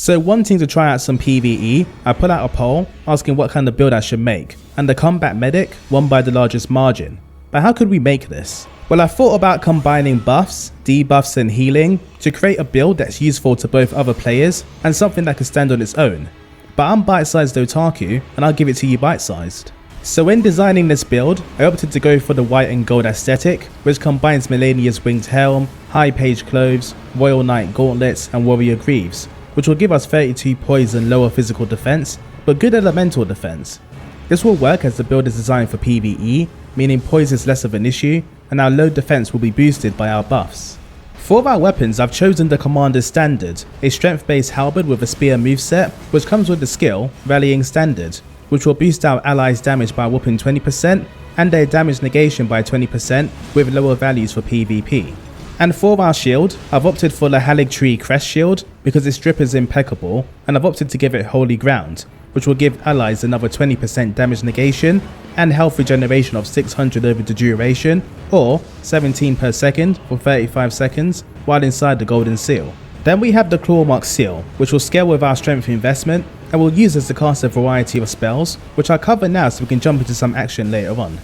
So wanting to try out some PvE, I put out a poll asking what kind of build I should make, and the combat medic won by the largest margin. But how could we make this? Well, I thought about combining buffs, debuffs and healing to create a build that's useful to both other players and something that can stand on its own. But I'm bite-sized otaku and I'll give it to you bite-sized. So when designing this build, I opted to go for the white and gold aesthetic, which combines Millennia's winged helm, high page clothes, royal knight gauntlets and warrior greaves, which will give us 32 poise and lower physical defense, but good elemental defense. This will work as the build is designed for PvE, meaning poise is less of an issue, and our low defense will be boosted by our buffs. For our weapons, I've chosen the Commander's Standard, a strength-based halberd with a spear moveset, which comes with the skill Rallying Standard, which will boost our allies' damage by a whopping 20% and their damage negation by 20% with lower values for PvP. And for our shield, I've opted for the Haligtree Crest Shield because its drip is impeccable, and I've opted to give it Holy Ground, which will give allies another 20% damage negation and health regeneration of 600 over the duration, or 17 per second for 35 seconds while inside the Golden Seal. Then we have the Clawmark Seal, which will scale with our strength investment and will use us to cast a variety of spells, which I'll cover now so we can jump into some action later on.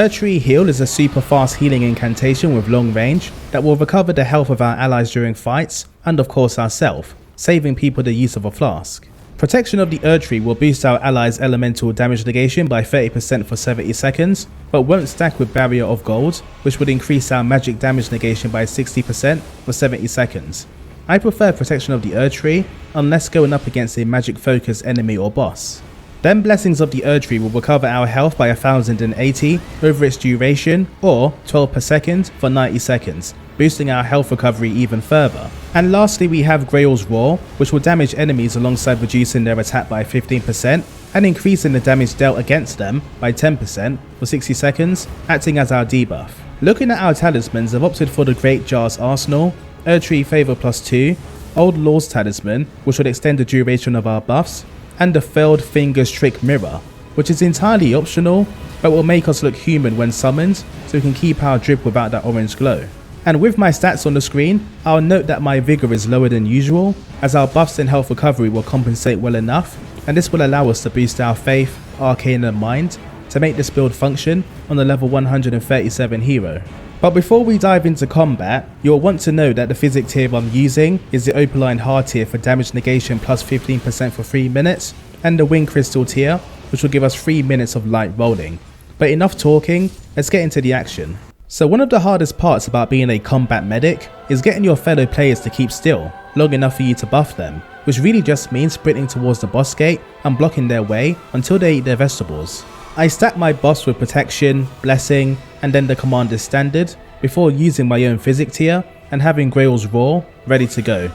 Tree Heal is a super fast healing incantation with long range that will recover the health of our allies during fights, and of course ourselves, saving people the use of a flask. Protection of the Tree will boost our allies' elemental damage negation by 30% for 70 seconds, but won't stack with Barrier of Gold, which would increase our magic damage negation by 60% for 70 seconds. I prefer Protection of the Tree unless going up against a magic focused enemy or boss. Then Blessings of the Tree will recover our health by 1080 over its duration, or 12 per second for 90 seconds, boosting our health recovery even further. And lastly we have Grail's Roar, which will damage enemies alongside reducing their attack by 15% and increasing the damage dealt against them by 10% for 60 seconds, acting as our debuff. Looking at our talismans, I've opted for the Great Jar's Arsenal, Tree Favor +2, Old Law's Talisman, which will extend the duration of our buffs, and the Furled Fingers Trick Mirror, which is entirely optional but will make us look human when summoned so we can keep our drip without that orange glow. And with my stats on the screen, I'll note that my vigor is lower than usual, as our buffs and health recovery will compensate well enough, and this will allow us to boost our faith, arcane and mind to make this build function on the level 137 hero. But before we dive into combat, you'll want to know that the physic tier I'm using is the Opaline Hard tier for damage negation plus 15% for 3 minutes, and the Wing Crystal tier, which will give us 3 minutes of light rolling. But enough talking, let's get into the action. So one of the hardest parts about being a combat medic is getting your fellow players to keep still, long enough for you to buff them, which really just means sprinting towards the boss gate and blocking their way until they eat their vegetables. I stack my buffs with Protection, Blessing, and then the Commander's Standard before using my own physic tier and having Grail's Roar ready to go.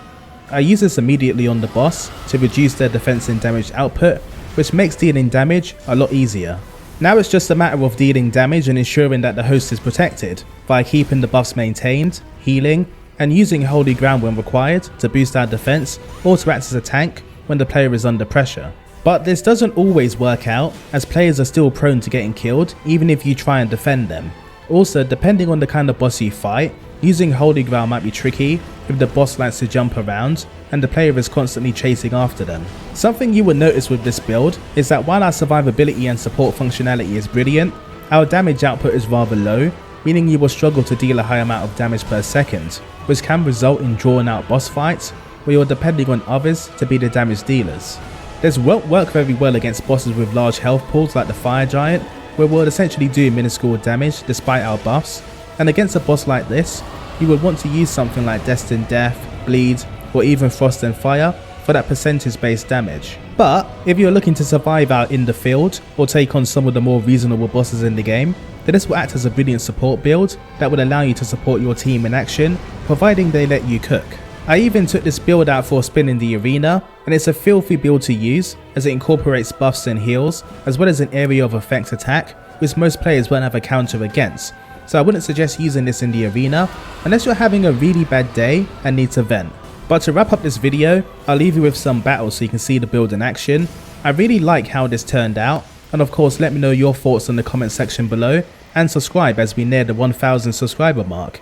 I use this immediately on the boss to reduce their defense and damage output, which makes dealing damage a lot easier. Now it's just a matter of dealing damage and ensuring that the host is protected by keeping the buffs maintained, healing, and using Holy Ground when required to boost our defense or to act as a tank when the player is under pressure. But this doesn't always work out, as players are still prone to getting killed even if you try and defend them. Also, depending on the kind of boss you fight, using Holy Ground might be tricky if the boss likes to jump around and the player is constantly chasing after them. Something you will notice with this build is that while our survivability and support functionality is brilliant, our damage output is rather low, meaning you will struggle to deal a high amount of damage per second, which can result in drawn out boss fights where you're depending on others to be the damage dealers. This won't work very well against bosses with large health pools like the Fire Giant, where we'll essentially do minuscule damage despite our buffs, and against a boss like this, you would want to use something like Destined Death, Bleed, or even Frost and Fire for that percentage based damage. But if you're looking to survive out in the field or take on some of the more reasonable bosses in the game, then this will act as a brilliant support build that will allow you to support your team in action, providing they let you cook. I even took this build out for a spin in the arena, and it's a filthy build to use as it incorporates buffs and heals as well as an area of effect attack which most players won't have a counter against, so I wouldn't suggest using this in the arena unless you're having a really bad day and need to vent. But to wrap up this video, I'll leave you with some battles so you can see the build in action. I really like how this turned out, and of course let me know your thoughts in the comment section below, and subscribe as we near the 1000 subscriber mark.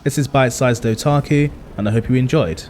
This is Bite-Sized Otaku, and I hope you enjoyed.